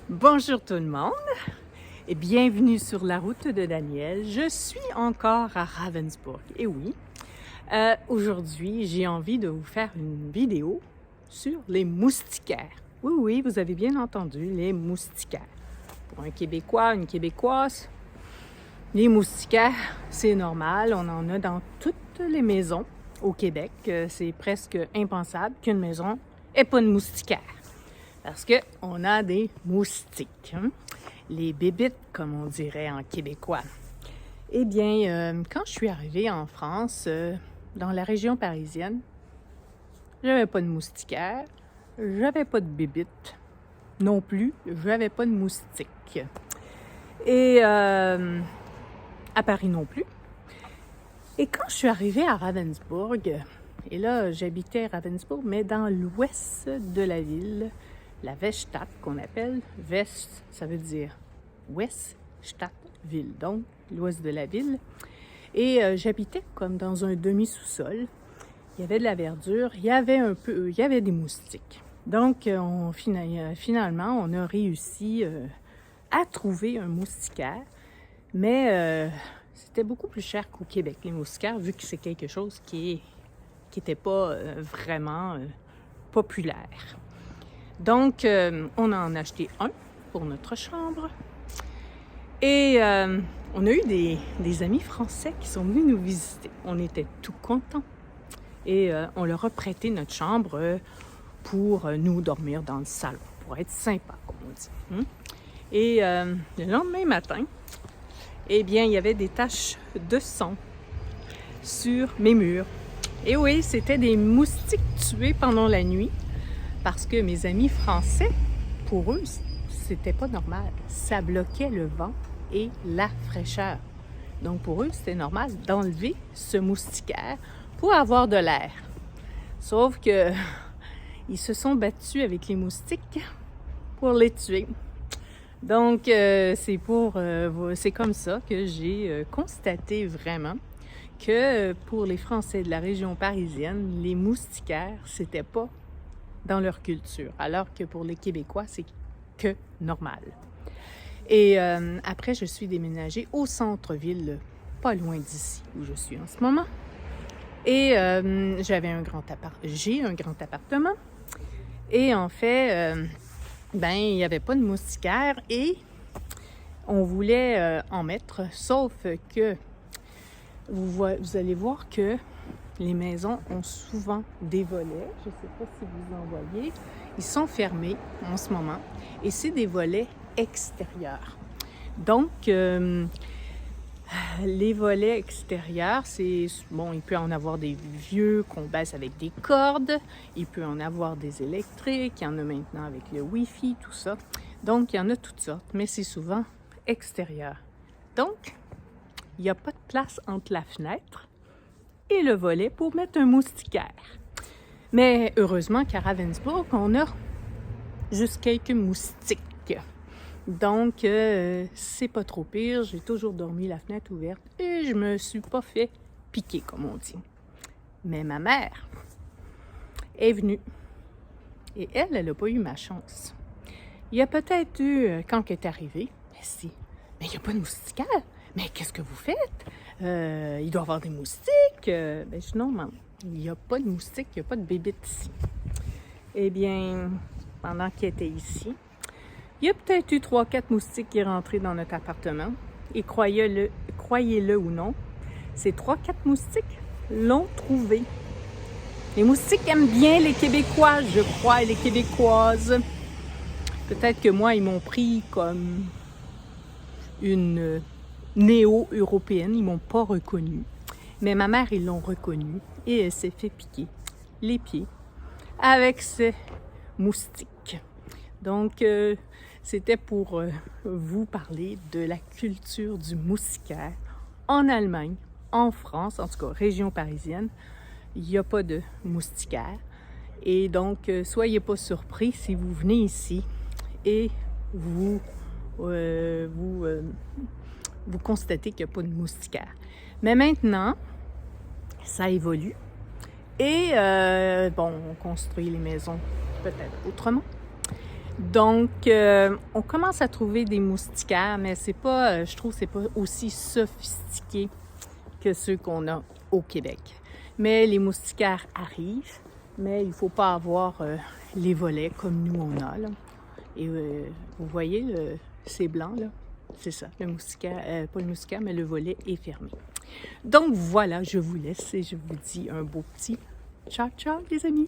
Bonjour tout le monde et bienvenue sur la route de Daniel. Je suis encore à Ravensburg. Et oui, aujourd'hui, j'ai envie de vous faire une vidéo sur les moustiquaires. Oui, vous avez bien entendu, les moustiquaires. Pour un Québécois, une Québécoise, les moustiquaires, c'est normal. On en a dans toutes les maisons au Québec. C'est presque impensable qu'une maison n'ait pas de moustiquaires. Parce qu'on a des moustiques, hein? Les bébites, comme on dirait en québécois. Eh bien, quand je suis arrivée en France, dans la région parisienne, j'avais pas de moustiquaires, j'avais pas de bébites non plus, j'avais pas de moustiques. Et à Paris non plus. Et quand je suis arrivée à Ravensburg, et là, j'habitais à Ravensburg, mais dans l'ouest de la ville, la Weststadt qu'on appelle. West, ça veut dire ouest, Stadt, ville, donc l'ouest de la ville. Et j'habitais comme dans un demi-sous-sol. Il y avait de la verdure, il y avait des moustiques. Donc, finalement, on a réussi à trouver un moustiquaire, mais c'était beaucoup plus cher qu'au Québec, les moustiquaires, vu que c'est quelque chose qui n'était pas vraiment populaire. Donc, on en a acheté un pour notre chambre. Et on a eu des amis français qui sont venus nous visiter. On était tout contents. Et on leur a prêté notre chambre pour nous dormir dans le salon, pour être sympa, comme on dit. Et le lendemain matin, eh bien, il y avait des taches de sang sur mes murs. Et oui, c'était des moustiques tués pendant la nuit. Parce que mes amis français, pour eux, c'était pas normal. Ça bloquait le vent et la fraîcheur. Donc pour eux, c'était normal d'enlever ce moustiquaire pour avoir de l'air. Sauf que ils se sont battus avec les moustiques pour les tuer. Donc c'est comme ça que j'ai constaté vraiment que pour les Français de la région parisienne, les moustiquaires, c'était pas dans leur culture, alors que pour les Québécois, c'est que normal. Et après, je suis déménagée au centre-ville, pas loin d'ici où je suis en ce moment. Et j'ai un grand appartement. Et en fait, il n'y avait pas de moustiquaire et on voulait en mettre, sauf que vous allez voir que les maisons ont souvent des volets. Je ne sais pas si vous en voyez. Ils sont fermés en ce moment. Et c'est des volets extérieurs. Donc, les volets extérieurs, il peut en avoir des vieux qu'on baisse avec des cordes. Il peut en avoir des électriques. Il y en a maintenant avec le Wi-Fi, tout ça. Donc, il y en a toutes sortes, mais c'est souvent extérieur. Donc, il n'y a pas de place entre la fenêtre et le volet pour mettre un moustiquaire. Mais heureusement qu'à Ravensburg, on a juste quelques moustiques. Donc, c'est pas trop pire. J'ai toujours dormi la fenêtre ouverte et je me suis pas fait piquer, comme on dit. Mais ma mère est venue et elle n'a pas eu ma chance. Il y a peut-être eu, quand elle est arrivée, mais il n'y a pas de moustiquaire. Mais qu'est-ce que vous faites? Il doit y avoir des moustiques. Je dis non, maman, il n'y a pas de moustiques, il n'y a pas de bébites ici. Eh bien, pendant qu'elle était ici, il y a peut-être eu 3-4 moustiques qui sont rentrés dans notre appartement. Et croyez-le ou non, ces 3-4 moustiques l'ont trouvé. Les moustiques aiment bien les Québécois, je crois, et les Québécoises. Peut-être que moi, ils m'ont pris comme une néo-européenne, ils m'ont pas reconnue. Mais ma mère, ils l'ont reconnue et elle s'est fait piquer les pieds avec ces moustiques. Donc, c'était pour vous parler de la culture du moustiquaire en Allemagne, en France, en tout cas région parisienne. Il n'y a pas de moustiquaire. Et donc, soyez pas surpris si vous venez ici et vous constatez qu'il n'y a pas de moustiquaire. Mais maintenant, ça évolue. Et on construit les maisons peut-être autrement. Donc, on commence à trouver des moustiquaires, mais c'est pas, je trouve que c'est pas aussi sophistiqué que ceux qu'on a au Québec. Mais les moustiquaires arrivent, mais il ne faut pas avoir les volets comme nous on a, là. Et vous voyez, c'est blanc, là. C'est ça, le moustiquaire, pas le moustiquaire, mais le volet est fermé. Donc voilà, je vous laisse et je vous dis un beau petit ciao, ciao les amis!